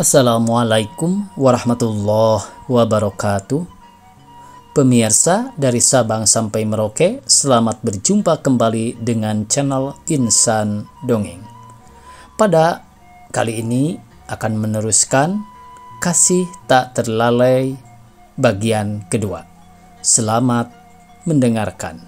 Assalamualaikum warahmatullahi wabarakatuh. Pemirsa dari Sabang sampai Merauke, selamat berjumpa kembali dengan channel Insan Dongeng. Pada kali ini akan meneruskan Kasih Tak Terlalai bagian kedua. Selamat mendengarkan.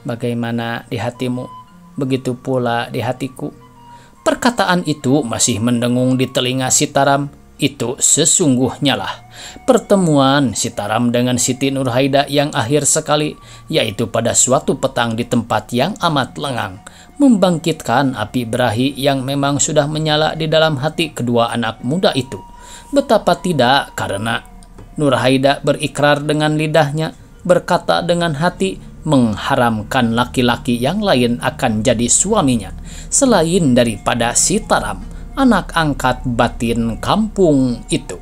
Bagaimana di hatimu, begitu pula di hatiku. Perkataan itu masih mendengung di telinga Sitaram. Itu sesungguhnya lah pertemuan Sitaram dengan Siti Nurhaida yang akhir sekali, yaitu pada suatu petang di tempat yang amat lengang, membangkitkan api berahi yang memang sudah menyala di dalam hati kedua anak muda itu. Betapa tidak, karena Nurhaida berikrar dengan lidahnya, berkata dengan hati, mengharamkan laki-laki yang lain akan jadi suaminya selain daripada Sitaram, anak angkat batin kampung itu.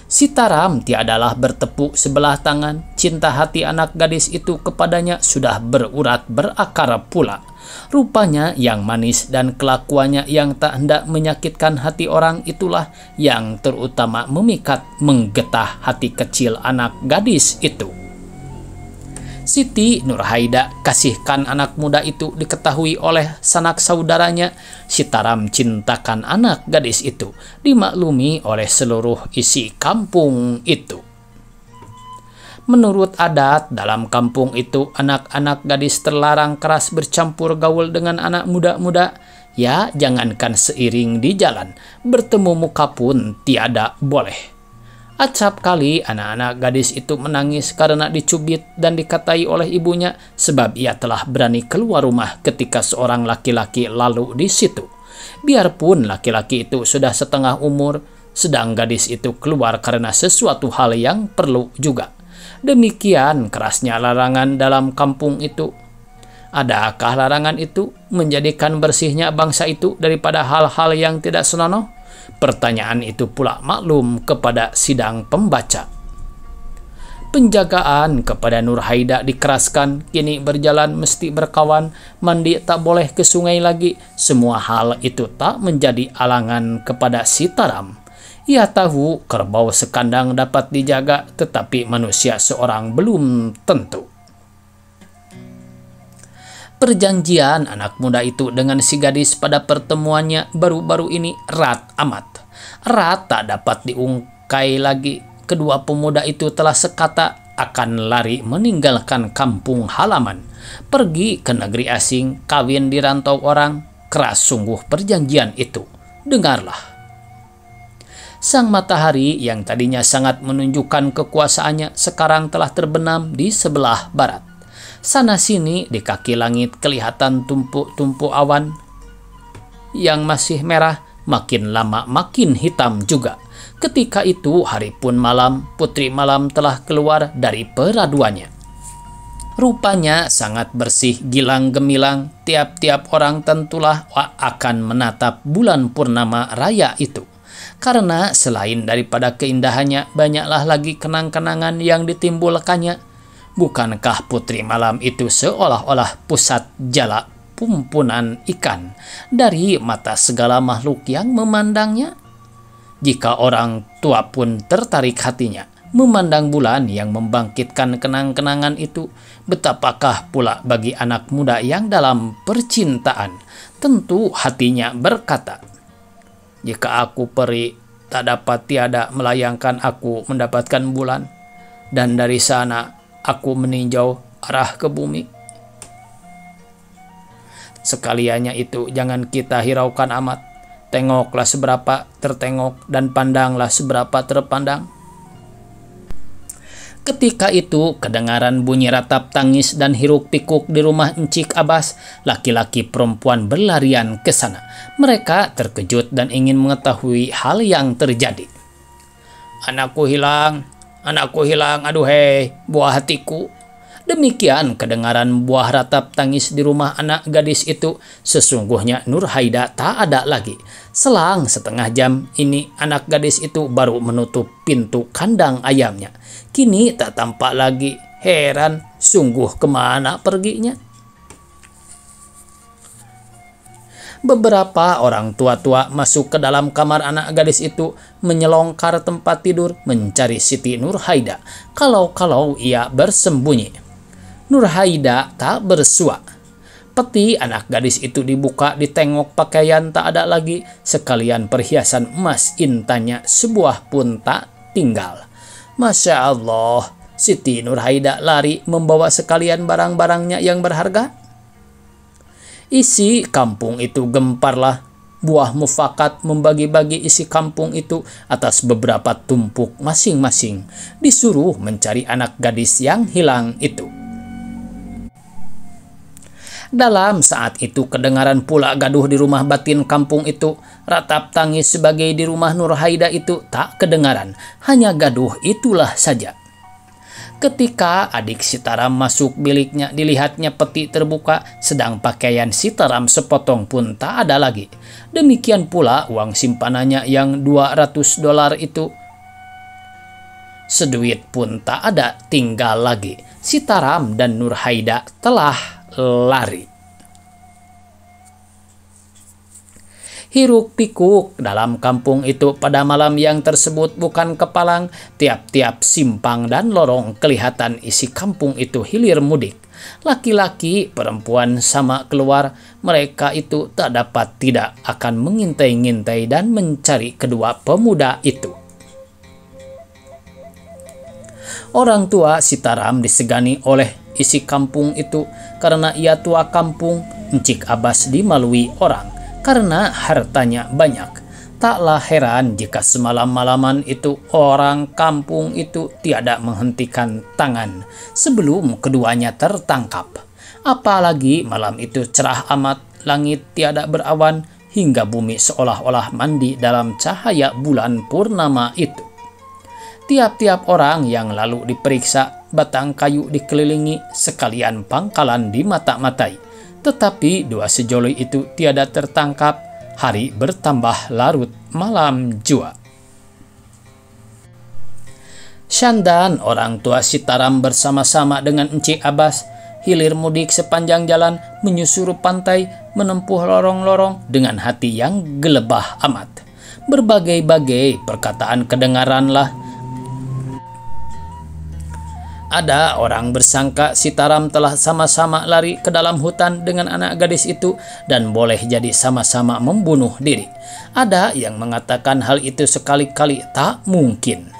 Sitaram tiadalah bertepuk sebelah tangan. Cinta hati anak gadis itu kepadanya sudah berurat berakar pula. Rupanya yang manis dan kelakuannya yang tak hendak menyakitkan hati orang itulah yang terutama memikat menggetah hati kecil anak gadis itu. Siti Nurhaida kasihkan anak muda itu diketahui oleh sanak saudaranya. Sitaram cintakan anak gadis itu dimaklumi oleh seluruh isi kampung itu. Menurut adat dalam kampung itu, anak-anak gadis terlarang keras bercampur gaul dengan anak muda-muda. Ya, jangankan seiring di jalan, bertemu muka pun tiada boleh. Acap kali anak-anak gadis itu menangis karena dicubit dan dikatai oleh ibunya, sebab ia telah berani keluar rumah ketika seorang laki-laki lalu di situ. Biarpun laki-laki itu sudah setengah umur, sedang gadis itu keluar karena sesuatu hal yang perlu juga. Demikian kerasnya larangan dalam kampung itu. Adakah larangan itu menjadikan bersihnya bangsa itu daripada hal-hal yang tidak senonoh? Pertanyaan itu pula maklum kepada sidang pembaca. Penjagaan kepada Nurhaida dikeraskan, kini berjalan mesti berkawan, mandi tak boleh ke sungai lagi. Semua hal itu tak menjadi alangan kepada Sitaram. Ia tahu kerbau sekandang dapat dijaga, tetapi manusia seorang belum tentu. Perjanjian anak muda itu dengan si gadis pada pertemuannya baru-baru ini erat amat. Erat tak dapat diungkai lagi. Kedua pemuda itu telah sekata akan lari meninggalkan kampung halaman, pergi ke negeri asing, kawin di rantau orang. Keras sungguh perjanjian itu. Dengarlah. Sang matahari yang tadinya sangat menunjukkan kekuasaannya sekarang telah terbenam di sebelah barat. Sana-sini di kaki langit kelihatan tumpuk-tumpuk awan yang masih merah, makin lama makin hitam juga. Ketika itu hari pun malam, putri malam telah keluar dari peraduannya. Rupanya sangat bersih, gilang gemilang. Tiap-tiap orang tentulah akan menatap bulan purnama raya itu. Karena selain daripada keindahannya, banyaklah lagi kenang-kenangan yang ditimbulkannya. Bukankah putri malam itu seolah-olah pusat jala pumpunan ikan dari mata segala makhluk yang memandangnya? Jika orang tua pun tertarik hatinya memandang bulan yang membangkitkan kenang-kenangan itu, betapakah pula bagi anak muda yang dalam percintaan? Tentu hatinya berkata, jika aku peri, tak dapat tiada melayangkan aku mendapatkan bulan, dan dari sana aku meninjau arah ke bumi. Sekaliannya itu jangan kita hiraukan amat. Tengoklah seberapa tertengok dan pandanglah seberapa terpandang. Ketika itu kedengaran bunyi ratap tangis dan hiruk pikuk di rumah Encik Abbas. Laki-laki perempuan berlarian ke sana. Mereka terkejut dan ingin mengetahui hal yang terjadi. Anakku hilang, aduh hei, buah hatiku. Demikian kedengaran buah ratap tangis di rumah anak gadis itu. Sesungguhnya Nurhaida tak ada lagi. Selang setengah jam ini anak gadis itu baru menutup pintu kandang ayamnya. Kini tak tampak lagi. Heran, sungguh kemana perginya? Beberapa orang tua-tua masuk ke dalam kamar anak gadis itu, menyelongkar tempat tidur mencari Siti Nurhaida. Kalau-kalau ia bersembunyi. Nurhaida tak bersua. Peti anak gadis itu dibuka, ditengok pakaian tak ada lagi, sekalian perhiasan emas intannya sebuah pun tak tinggal. Masya Allah, Siti Nurhaida lari membawa sekalian barang-barangnya yang berharga. Isi kampung itu gemparlah. Buah mufakat membagi-bagi isi kampung itu atas beberapa tumpuk masing-masing. Disuruh mencari anak gadis yang hilang itu. Dalam saat itu kedengaran pula gaduh di rumah batin kampung itu. Ratap tangis sebagai di rumah Nurhaida itu tak kedengaran. Hanya gaduh itulah saja. Ketika adik Sitaram masuk biliknya, dilihatnya peti terbuka, sedang pakaian Sitaram sepotong pun tak ada lagi. Demikian pula uang simpanannya yang $200 itu. Seduit pun tak ada tinggal lagi. Sitaram dan Nurhaida telah lari. Hiruk pikuk dalam kampung itu pada malam yang tersebut bukan kepalang. Tiap-tiap simpang dan lorong kelihatan isi kampung itu hilir mudik. Laki-laki, perempuan sama keluar. Mereka itu tak dapat tidak akan mengintai-ngintai dan mencari kedua pemuda itu. Orang tua Sitaram disegani oleh isi kampung itu karena ia tua kampung. Encik Abbas dimalui orang karena hartanya banyak. Taklah heran jika semalam-malaman itu orang kampung itu tiada menghentikan tangan sebelum keduanya tertangkap. Apalagi malam itu cerah amat, langit tiada berawan, hingga bumi seolah-olah mandi dalam cahaya bulan purnama itu. Tiap-tiap orang yang lalu diperiksa, batang kayu dikelilingi, sekalian pangkalan dimata-matai. Tetapi dua sejoli itu tiada tertangkap. Hari bertambah larut, malam jua. Syandan, orang tua Sitaram bersama-sama dengan Encik Abbas, hilir mudik sepanjang jalan, menyusuri pantai, menempuh lorong-lorong dengan hati yang gelebah amat. Berbagai-bagai perkataan kedengaranlah. Ada orang bersangka Sitaram telah sama-sama lari ke dalam hutan dengan anak gadis itu dan boleh jadi sama-sama membunuh diri. Ada yang mengatakan hal itu sekali-kali tak mungkin.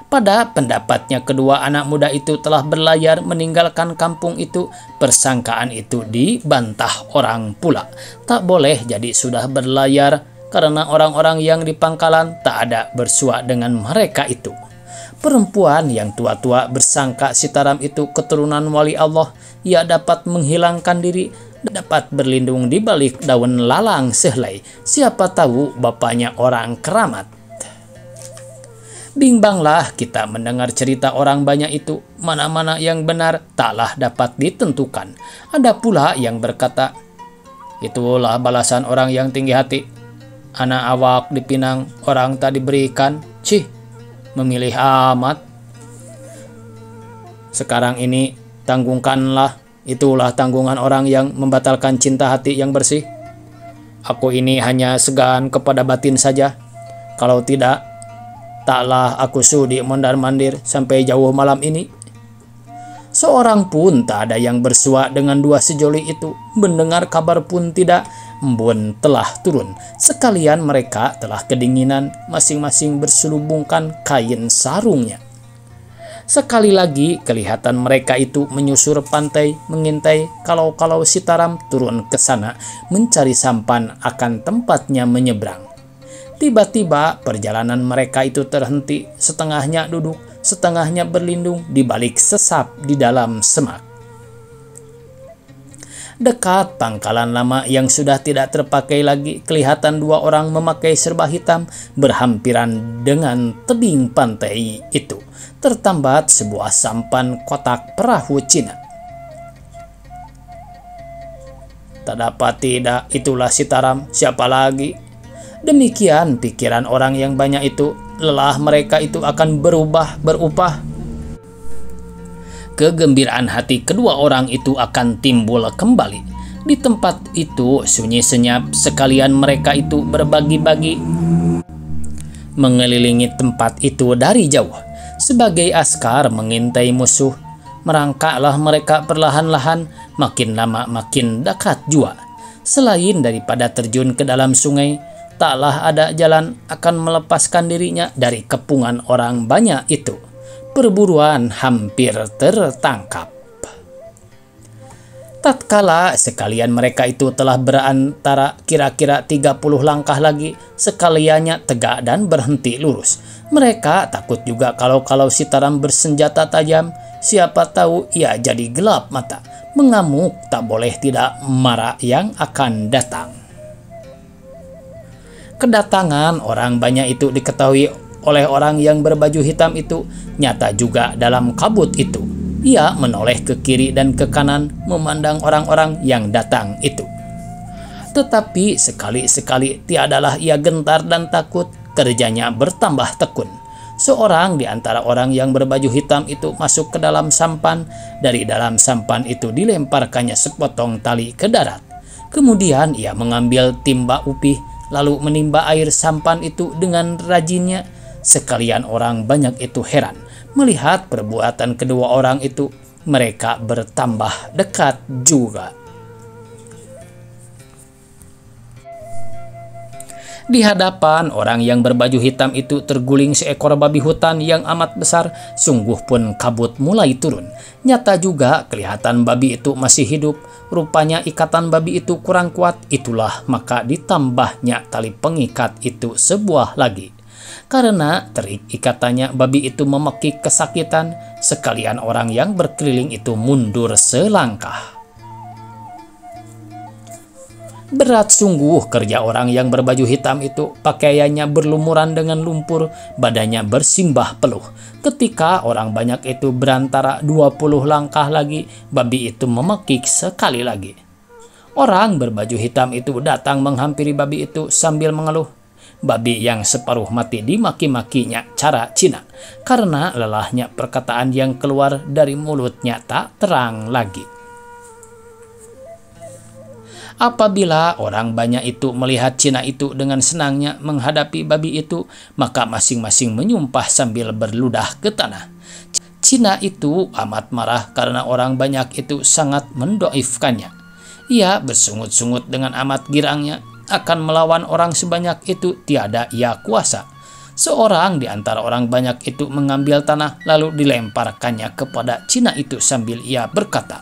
Pada pendapatnya kedua anak muda itu telah berlayar meninggalkan kampung itu. Persangkaan itu dibantah orang pula. Tak boleh jadi sudah berlayar karena orang-orang yang di pangkalan tak ada bersua dengan mereka itu. Perempuan yang tua-tua bersangka Sitaram itu keturunan wali Allah. Ia dapat menghilangkan diri, dapat berlindung di balik daun lalang sehelai. Siapa tahu bapaknya orang keramat. Bimbanglah kita mendengar cerita orang banyak itu. Mana-mana yang benar taklah dapat ditentukan. Ada pula yang berkata, itulah balasan orang yang tinggi hati. Anak awak dipinang, orang tak diberikan. Cih, memilih amat. Sekarang ini tanggungkanlah. Itulah tanggungan orang yang membatalkan cinta hati yang bersih. Aku ini hanya segan kepada batin saja. Kalau tidak, taklah aku sudi mondar-mandir sampai jauh malam ini. Seorang pun tak ada yang bersua dengan dua sejoli itu. Mendengar kabar pun tidak. Embun telah turun. Sekalian mereka telah kedinginan, masing-masing berselubungkan kain sarungnya. Sekali lagi kelihatan mereka itu menyusur pantai, mengintai kalau-kalau Sitaram turun ke sana mencari sampan akan tempatnya menyeberang. Tiba-tiba perjalanan mereka itu terhenti, setengahnya duduk, setengahnya berlindung di balik sesap di dalam semak. Dekat pangkalan lama yang sudah tidak terpakai lagi, kelihatan dua orang memakai serba hitam berhampiran dengan tebing pantai itu. Tertambat sebuah sampan kotak perahu Cina. Tak dapat tidak, itulah Sitaram, siapa lagi? Demikian pikiran orang yang banyak itu. Lelah mereka itu akan berubah. Kegembiraan hati kedua orang itu akan timbul kembali. Di tempat itu sunyi senyap, sekalian mereka itu berbagi-bagi mengelilingi tempat itu dari jauh. Sebagai askar mengintai musuh, merangkaklah mereka perlahan-lahan, makin lama makin dekat jua. Selain daripada terjun ke dalam sungai, taklah ada jalan akan melepaskan dirinya dari kepungan orang banyak itu. Perburuan hampir tertangkap. Tatkala sekalian mereka itu telah berantara kira-kira 30 langkah lagi, sekaliannya tegak dan berhenti lurus. Mereka takut juga kalau Sitaram bersenjata tajam, siapa tahu ia jadi gelap mata, mengamuk tak boleh tidak marah yang akan datang. Kedatangan orang banyak itu diketahui oleh orang yang berbaju hitam itu nyata juga dalam kabut itu. Ia menoleh ke kiri dan ke kanan memandang orang-orang yang datang itu. Tetapi sekali-sekali tiadalah ia gentar dan takut, kerjanya bertambah tekun. Seorang di antara orang yang berbaju hitam itu masuk ke dalam sampan. Dari dalam sampan itu dilemparkannya sepotong tali ke darat. Kemudian ia mengambil timba upih lalu menimba air sampan itu dengan rajinnya. Sekalian orang banyak itu heran melihat perbuatan kedua orang itu. Mereka bertambah dekat juga. Di hadapan orang yang berbaju hitam itu terguling seekor babi hutan yang amat besar. Sungguh pun kabut mulai turun. Nyata juga kelihatan babi itu masih hidup. Rupanya ikatan babi itu kurang kuat. Itulah maka ditambahnya tali pengikat itu sebuah lagi. Karena terik ikatannya, babi itu memekik kesakitan. Sekalian orang yang berkeliling itu mundur selangkah. Berat sungguh kerja orang yang berbaju hitam itu. Pakaiannya berlumuran dengan lumpur, badannya bersimbah peluh. Ketika orang banyak itu berantara 20 langkah lagi, babi itu memekik sekali lagi. Orang berbaju hitam itu datang menghampiri babi itu sambil mengeluh. Babi yang separuh mati dimaki-makinya cara Cina karena lelahnya perkataan yang keluar dari mulutnya tak terang lagi. Apabila orang banyak itu melihat Cina itu dengan senangnya menghadapi babi itu, maka masing-masing menyumpah sambil berludah ke tanah. Cina itu amat marah karena orang banyak itu sangat mendoifkannya. Ia bersungut-sungut dengan amat girangnya. Akan melawan orang sebanyak itu tiada ia kuasa. Seorang di antara orang banyak itu mengambil tanah lalu dilemparkannya kepada Cina itu sambil ia berkata,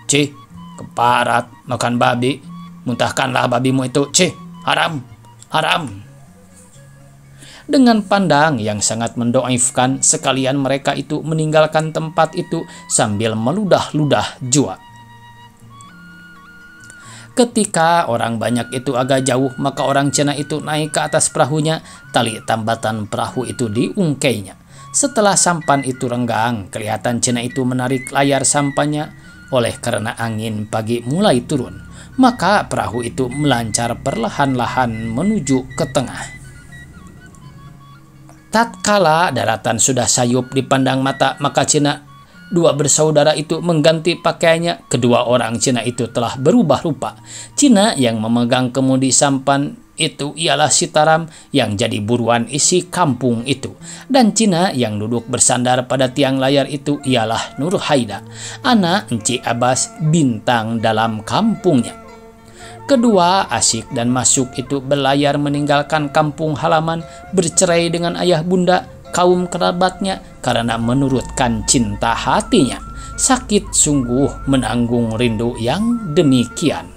"Cih, keparat makan babi, muntahkanlah babimu itu, cih, haram, haram." Dengan pandang yang sangat mendoifkan, sekalian mereka itu meninggalkan tempat itu sambil meludah-ludah jua. Ketika orang banyak itu agak jauh, maka orang Cina itu naik ke atas perahunya. Tali tambatan perahu itu diungkainya. Setelah sampan itu renggang, kelihatan Cina itu menarik layar sampannya. Oleh karena angin pagi mulai turun, maka perahu itu melancar perlahan-lahan menuju ke tengah. Tatkala daratan sudah sayup dipandang mata, maka Cina dua bersaudara itu mengganti pakaiannya. Kedua orang Cina itu telah berubah rupa. Cina yang memegang kemudi sampan itu ialah Sitaram yang jadi buruan isi kampung itu. Dan Cina yang duduk bersandar pada tiang layar itu ialah Nurhaida, anak Enci Abbas, bintang dalam kampungnya. Kedua asik dan masuk itu berlayar meninggalkan kampung halaman, bercerai dengan ayah bunda, kaum kerabatnya karena menurutkan cinta hatinya. Sakit sungguh menanggung rindu yang demikian.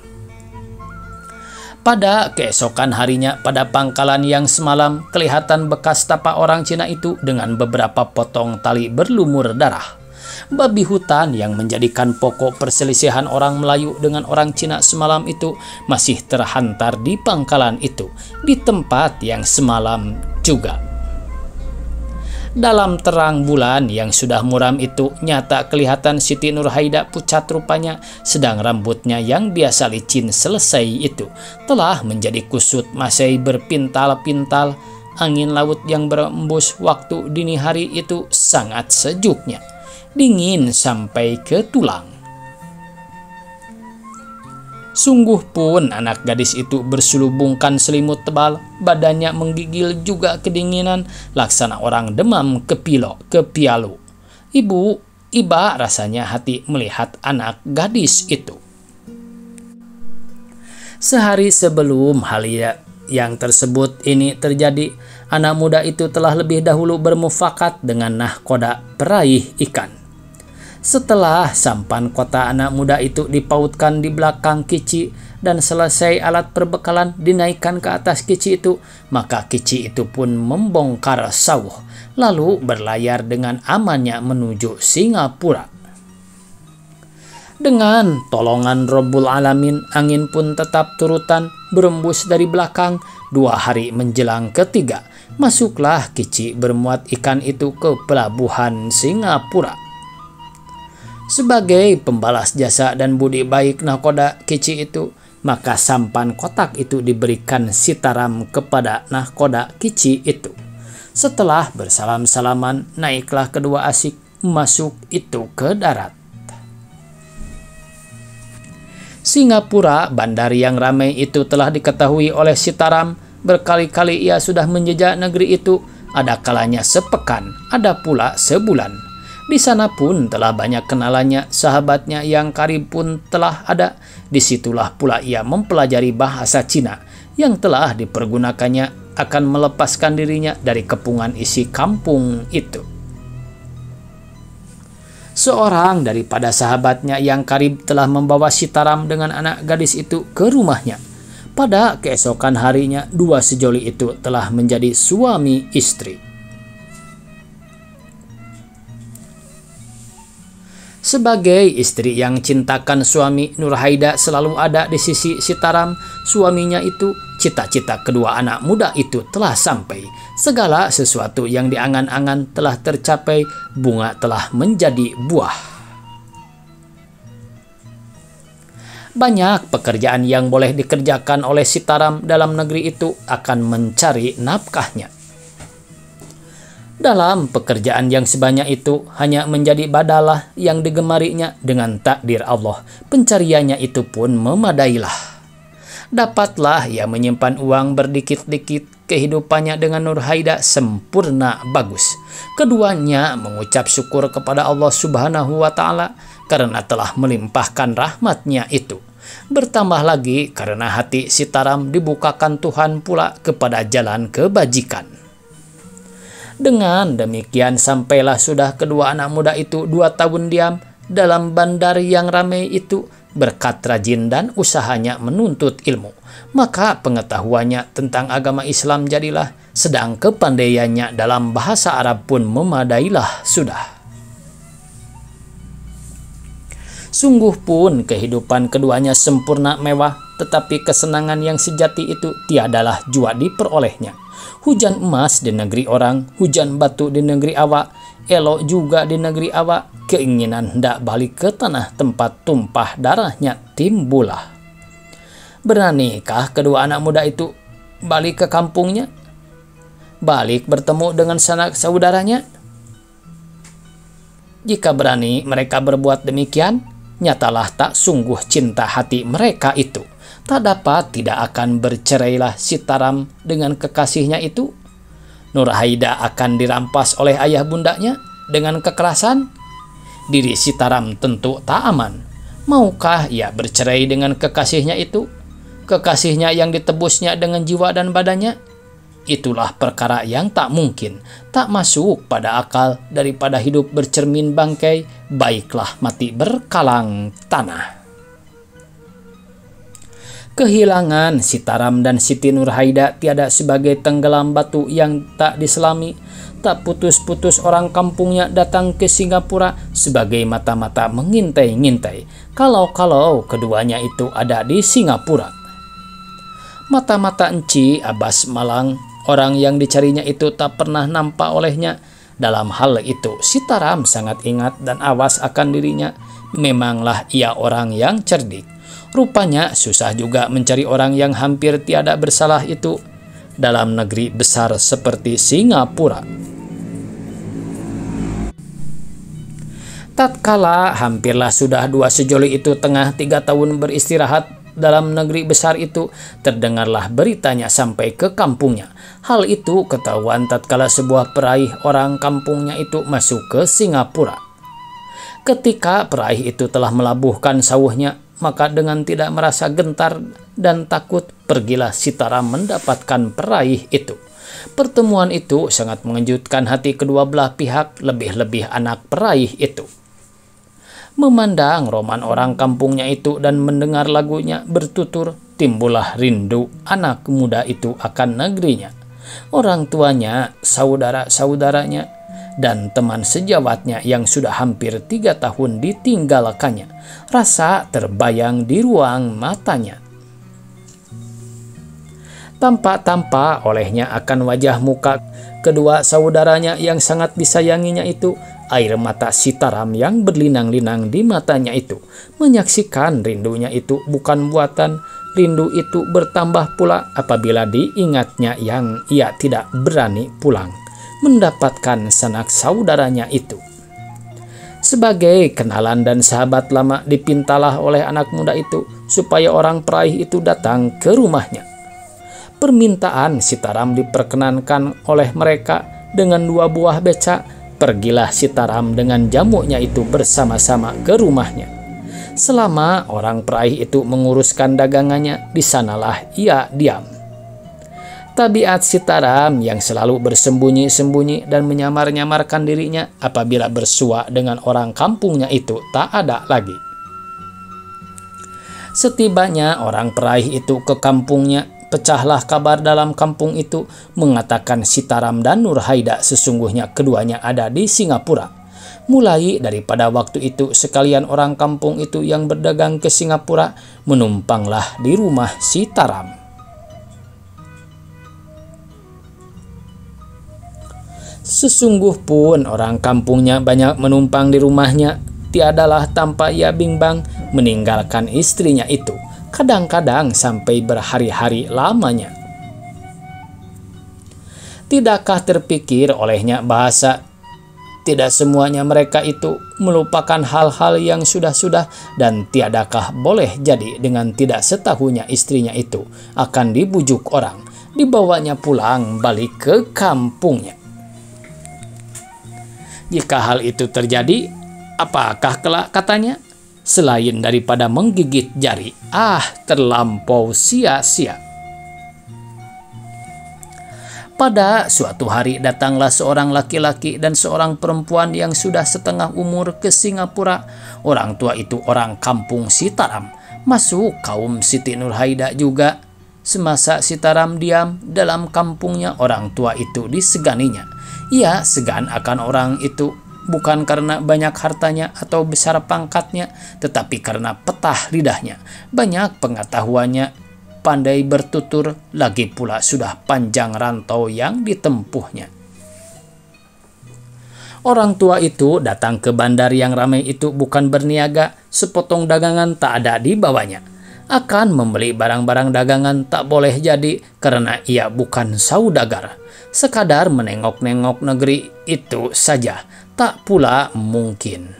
Pada keesokan harinya, pada pangkalan yang semalam, kelihatan bekas tapak orang Cina itu dengan beberapa potong tali berlumur darah. Babi hutan yang menjadikan pokok perselisihan orang Melayu dengan orang Cina semalam itu masih terhantar di pangkalan itu, di tempat yang semalam juga. Dalam terang bulan yang sudah muram itu, nyata kelihatan Siti Nurhaida pucat rupanya, sedang rambutnya yang biasa licin selesai itu telah menjadi kusut masai berpintal-pintal. Angin laut yang berembus waktu dini hari itu sangat sejuknya, dingin sampai ke tulang. Sungguh pun anak gadis itu berselubungkan selimut tebal, badannya menggigil juga kedinginan, laksana orang demam kepialu. Iba rasanya hati melihat anak gadis itu. Sehari sebelum hal yang tersebut ini terjadi, anak muda itu telah lebih dahulu bermufakat dengan nahkoda peraih ikan. Setelah sampan kota, anak muda itu dipautkan di belakang Kici, dan selesai alat perbekalan dinaikkan ke atas Kici itu, maka Kici itu pun membongkar sawuh, lalu berlayar dengan amannya menuju Singapura. Dengan tolongan Rabbul Alamin, angin pun tetap turutan berembus dari belakang. 2 hari menjelang ketiga, masuklah Kici bermuat ikan itu ke pelabuhan Singapura. Sebagai pembalas jasa dan budi baik nahkoda Kici itu, maka sampan kotak itu diberikan Sitaram kepada nahkoda Kici itu. Setelah bersalam-salaman, naiklah kedua asik masuk itu ke darat. Singapura, bandar yang ramai itu, telah diketahui oleh Sitaram. Berkali-kali ia sudah menjejak negeri itu, ada kalanya sepekan, ada pula sebulan. Di sana pun telah banyak kenalannya, sahabatnya yang karib pun telah ada. Disitulah pula ia mempelajari bahasa Cina yang telah dipergunakannya akan melepaskan dirinya dari kepungan isi kampung itu. Seorang daripada sahabatnya yang karib telah membawa Sitaram dengan anak gadis itu ke rumahnya. Pada keesokan harinya, 2 sejoli itu telah menjadi suami istri. Sebagai istri yang cintakan suami, Nurhaida selalu ada di sisi Sitaram. Suaminya itu, cita-cita kedua anak muda itu telah sampai. Segala sesuatu yang diangan-angan telah tercapai, bunga telah menjadi buah. Banyak pekerjaan yang boleh dikerjakan oleh Sitaram dalam negeri itu akan mencari nafkahnya. Dalam pekerjaan yang sebanyak itu, hanya menjadi badalah yang digemarinya. Dengan takdir Allah, pencariannya itu pun memadailah. Dapatlah ia menyimpan uang berdikit-dikit. Kehidupannya dengan Nurhaida sempurna bagus. Keduanya mengucap syukur kepada Allah Subhanahu wa Ta'ala karena telah melimpahkan rahmatnya itu. Bertambah lagi karena hati Sitaram dibukakan Tuhan pula kepada jalan kebajikan. Dengan demikian sampailah sudah kedua anak muda itu 2 tahun diam dalam bandar yang ramai itu, berkat rajin dan usahanya menuntut ilmu. Maka pengetahuannya tentang agama Islam jadilah, sedang kepandaiannya dalam bahasa Arab pun memadailah sudah. Sungguh pun kehidupan keduanya sempurna mewah, tetapi kesenangan yang sejati itu tiadalah jua diperolehnya. Hujan emas di negeri orang, hujan batu di negeri awak, elok juga di negeri awak, keinginan hendak balik ke tanah tempat tumpah darahnya timbullah. Beranikah kedua anak muda itu balik ke kampungnya? Balik bertemu dengan sanak saudaranya? Jika berani mereka berbuat demikian, nyatalah tak sungguh cinta hati mereka itu. Tak dapat tidak akan bercerailah Sitaram dengan kekasihnya itu. Nurhaida akan dirampas oleh ayah bundanya dengan kekerasan. Diri Sitaram tentu tak aman. Maukah ia bercerai dengan kekasihnya itu? Kekasihnya yang ditebusnya dengan jiwa dan badannya? Itulah perkara yang tak mungkin, tak masuk pada akal. Daripada hidup bercermin bangkai, baiklah mati berkalang tanah. Kehilangan Sitaram dan Siti Nurhaida tiada sebagai tenggelam batu yang tak diselami. Tak putus-putus orang kampungnya datang ke Singapura sebagai mata-mata mengintai-ngintai kalau keduanya itu ada di Singapura. Mata-mata Enci Abbas Malang, orang yang dicarinya itu tak pernah nampak olehnya. Dalam hal itu Sitaram sangat ingat dan awas akan dirinya. Memanglah ia orang yang cerdik. Rupanya susah juga mencari orang yang hampir tiada bersalah itu dalam negeri besar seperti Singapura. Tatkala hampirlah sudah 2 sejoli itu tengah 3 tahun beristirahat, dalam negeri besar itu, terdengarlah beritanya sampai ke kampungnya. Hal itu ketahuan tatkala sebuah peraih orang kampungnya itu masuk ke Singapura. Ketika peraih itu telah melabuhkan sauhnya, maka dengan tidak merasa gentar dan takut, pergilah Sitaram mendapatkan peraih itu. Pertemuan itu sangat mengejutkan hati kedua belah pihak, lebih-lebih anak peraih itu. Memandang roman orang kampungnya itu dan mendengar lagunya bertutur, timbullah rindu anak muda itu akan negerinya. Orang tuanya, saudara-saudaranya, dan teman sejawatnya yang sudah hampir 3 tahun ditinggalkannya. Rasa terbayang di ruang matanya. Tampak-tampak olehnya akan wajah muka kedua saudaranya yang sangat disayanginya itu, air mata Sitaram yang berlinang-linang di matanya itu. Menyaksikan rindunya itu bukan buatan, rindu itu bertambah pula apabila diingatnya yang ia tidak berani pulang mendapatkan sanak saudaranya itu. Sebagai kenalan dan sahabat lama, dipintalah oleh anak muda itu supaya orang peraih itu datang ke rumahnya. Permintaan Sitaram diperkenankan oleh mereka dengan 2 buah beca. Pergilah Sitaram dengan jamunya itu bersama-sama ke rumahnya. Selama orang peraih itu menguruskan dagangannya, di sanalah ia diam. Tabiat Sitaram yang selalu bersembunyi-sembunyi dan menyamar-nyamarkan dirinya apabila bersua dengan orang kampungnya itu tak ada lagi. Setibanya orang peraih itu ke kampungnya, pecahlah kabar dalam kampung itu mengatakan Sitaram dan Nurhaida sesungguhnya keduanya ada di Singapura. Mulai daripada waktu itu sekalian orang kampung itu yang berdagang ke Singapura menumpanglah di rumah Sitaram. Sesungguh pun orang kampungnya banyak menumpang di rumahnya, tiadalah tanpa ia bimbang meninggalkan istrinya itu. Kadang-kadang sampai berhari-hari lamanya. Tidakkah terpikir olehnya bahasa tidak semuanya mereka itu melupakan hal-hal yang sudah-sudah, dan tiadakah boleh jadi dengan tidak setahunya istrinya itu akan dibujuk orang, dibawanya pulang balik ke kampungnya. Jika hal itu terjadi, apakah kelak katanya? Selain daripada menggigit jari, terlampau sia-sia. Pada suatu hari datanglah seorang laki-laki dan seorang perempuan yang sudah setengah umur ke Singapura. Orang tua itu orang kampung Sitaram, masuk kaum Siti Nurhaida juga. Semasa Sitaram diam dalam kampungnya, orang tua itu diseganinya. Ia segan akan orang itu, bukan karena banyak hartanya atau besar pangkatnya, tetapi karena petah lidahnya, banyak pengetahuannya, pandai bertutur, lagi pula sudah panjang rantau yang ditempuhnya. Orang tua itu datang ke bandar yang ramai itu bukan berniaga, sepotong dagangan tak ada di bawahnya. Akan membeli barang-barang dagangan tak boleh jadi karena ia bukan saudagar. Sekadar menengok-nengok negeri itu saja tak pula mungkin.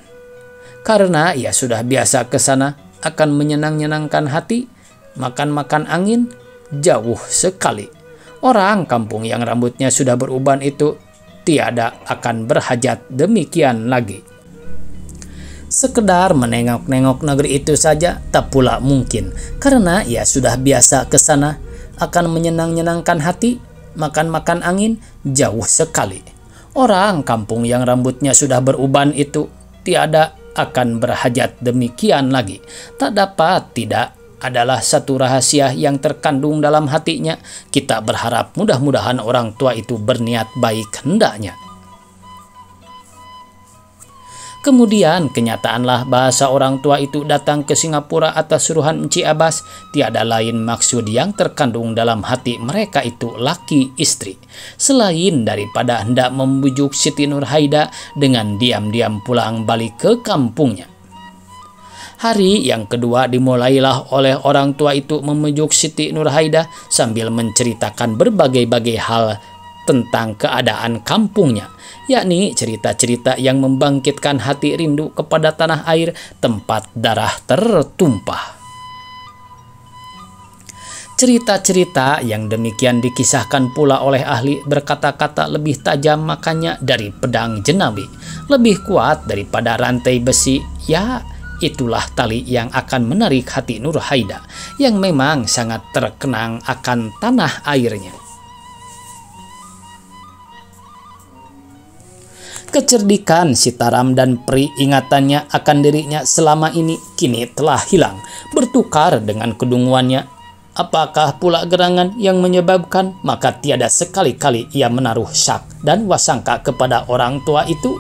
Karena ia sudah biasa ke sana, akan menyenang-nyenangkan hati, makan-makan angin, jauh sekali. Orang kampung yang rambutnya sudah beruban itu tiada akan berhajat demikian lagi. Sekedar menengok-nengok negeri itu saja tak pula mungkin, karena ia sudah biasa ke sana, akan menyenang-nyenangkan hati, makan-makan angin, jauh sekali. Orang kampung yang rambutnya sudah beruban itu tiada akan berhajat demikian lagi. Tak dapat tidak adalah satu rahasia yang terkandung dalam hatinya. Kita berharap mudah-mudahan orang tua itu berniat baik hendaknya. Kemudian kenyataanlah bahasa orang tua itu datang ke Singapura atas suruhan Encik Abbas. Tiada lain maksud yang terkandung dalam hati mereka itu laki istri, selain daripada hendak membujuk Siti Nurhaida dengan diam-diam pulang balik ke kampungnya. Hari yang kedua dimulailah oleh orang tua itu memujuk Siti Nurhaida sambil menceritakan berbagai-bagai hal tentang keadaan kampungnya, yakni cerita-cerita yang membangkitkan hati rindu kepada tanah air tempat darah tertumpah. Cerita-cerita yang demikian dikisahkan pula oleh ahli berkata-kata lebih tajam makanya dari pedang jenawi, lebih kuat daripada rantai besi. Ya, itulah tali yang akan menarik hati Nurhaida yang memang sangat terkenang akan tanah airnya. Kecerdikan Sitaram dan peringatannya akan dirinya selama ini kini telah hilang, bertukar dengan kedunguannya. Apakah pula gerangan yang menyebabkan? Maka tiada sekali-kali ia menaruh syak dan wasangka kepada orang tua itu.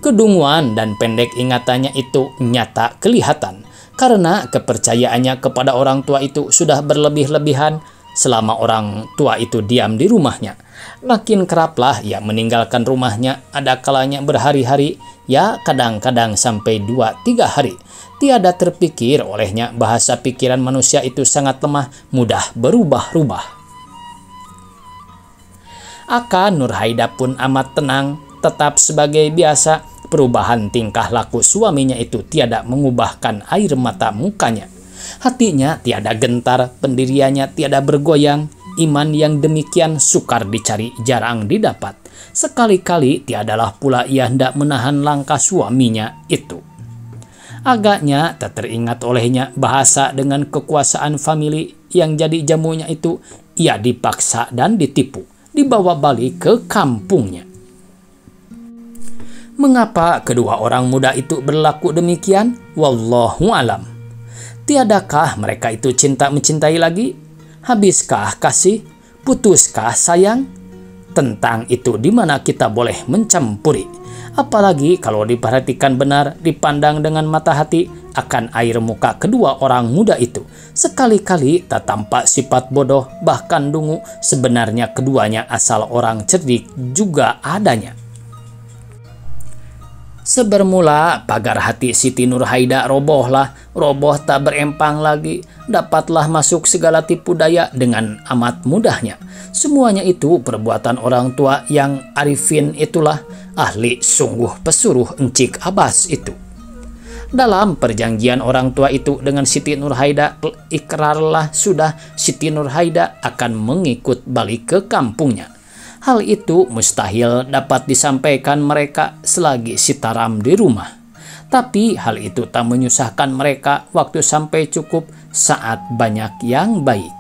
Kedunguan dan pendek ingatannya itu nyata kelihatan, karena kepercayaannya kepada orang tua itu sudah berlebih-lebihan selama orang tua itu diam di rumahnya. Makin keraplah ia meninggalkan rumahnya, ada kalanya berhari-hari, ya kadang-kadang sampai 2-3 hari. Tiada terpikir olehnya bahasa pikiran manusia itu sangat lemah, mudah berubah-ubah. Akan Nurhaida pun amat tenang, tetap sebagai biasa. Perubahan tingkah laku suaminya itu tiada mengubahkan air mata mukanya. Hatinya tiada gentar, pendiriannya tiada bergoyang. Iman yang demikian sukar dicari, jarang didapat. Sekali-kali tiadalah pula ia hendak menahan langkah suaminya itu. Agaknya tak teringat olehnya bahasa dengan kekuasaan famili yang jadi jamunya itu. Ia dipaksa dan ditipu, dibawa balik ke kampungnya. Mengapa kedua orang muda itu berlaku demikian? Wallahu alam. Tiadakah mereka itu cinta mencintai lagi? Habiskah kasih? Putuskah sayang? Tentang itu di mana kita boleh mencampuri. Apalagi kalau diperhatikan benar, dipandang dengan mata hati, akan air muka kedua orang muda itu. Sekali-kali tak tampak sifat bodoh, bahkan dungu. Sebenarnya keduanya asal orang cerdik juga adanya. Sebermula pagar hati Siti Nurhaida roboh tak berempang lagi. Dapatlah masuk segala tipu daya dengan amat mudahnya. Semuanya itu perbuatan orang tua yang arifin itulah, ahli sungguh pesuruh Encik Abbas itu. Dalam perjanjian orang tua itu dengan Siti Nurhaida, ikrarlah sudah Siti Nurhaida akan mengikut balik ke kampungnya. Hal itu mustahil dapat disampaikan mereka selagi Sitaram di rumah. Tapi hal itu tak menyusahkan mereka, waktu sampai cukup, saat banyak yang baik.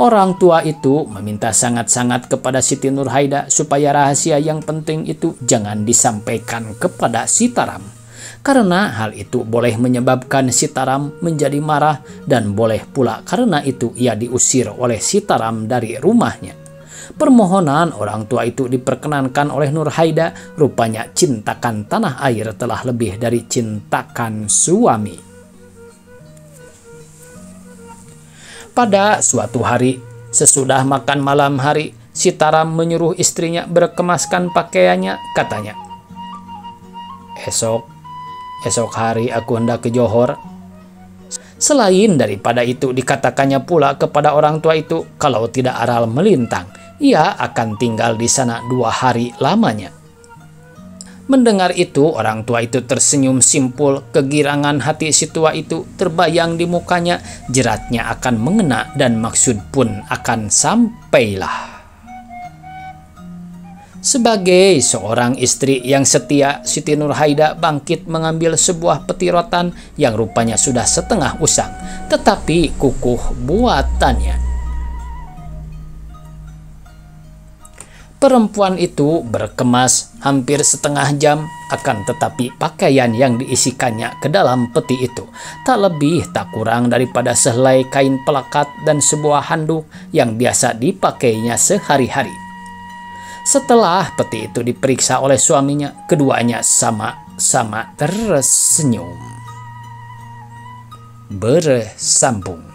Orang tua itu meminta sangat-sangat kepada Siti Nurhaida supaya rahasia yang penting itu jangan disampaikan kepada Sitaram. Karena hal itu boleh menyebabkan Sitaram menjadi marah dan boleh pula karena itu ia diusir oleh Sitaram dari rumahnya. Permohonan orang tua itu diperkenankan oleh Nurhaida, rupanya cintakan tanah air telah lebih dari cintakan suami. Pada suatu hari, sesudah makan malam hari, Sitaram menyuruh istrinya berkemaskan pakaiannya, katanya, Esok hari aku hendak ke Johor. Selain daripada itu dikatakannya pula kepada orang tua itu, kalau tidak aral melintang, ia akan tinggal di sana 2 hari lamanya. Mendengar itu, orang tua itu tersenyum simpul. Kegirangan hati si tua itu terbayang di mukanya. Jeratnya akan mengena dan maksud pun akan sampailah. Sebagai seorang istri yang setia, Siti Nurhaida bangkit mengambil sebuah peti rotan yang rupanya sudah setengah usang, tetapi kukuh buatannya. Perempuan itu berkemas hampir setengah jam, akan tetapi pakaian yang diisikannya ke dalam peti itu tak lebih tak kurang daripada sehelai kain pelekat dan sebuah handuk yang biasa dipakainya sehari-hari. Setelah peti itu diperiksa oleh suaminya, keduanya sama-sama tersenyum. Bersambung.